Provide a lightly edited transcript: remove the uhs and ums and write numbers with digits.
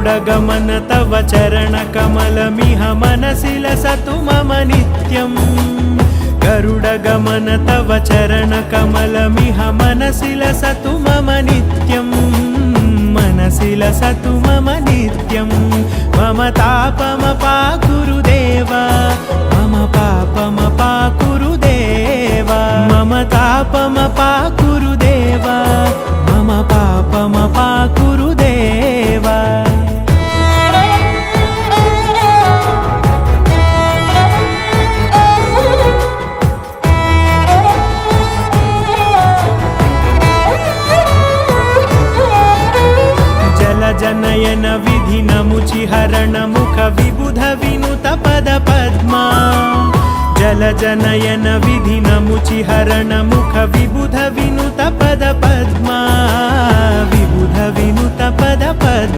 गरुडगमन तव चरणकमलमिह मनसि लसतु मम नित्यम् गरुडगमन तव चरणकमलमिह मनसि लसतु मम नित्यम् मनसि लसतु मम नित्यम् मम तापमपाकुरुदेव मम पापमपाकुरुदेव मम तापमपाकुरुदेव मम पापमपाकुरुदेव जनयन विधिनमुचिहरण मुख विबुध विनुत पद पद्मा जलजनयन विधिनमुचिहरण मुख विबुध विनुत पद पद्मा विबुध विनुत पद पद्मा।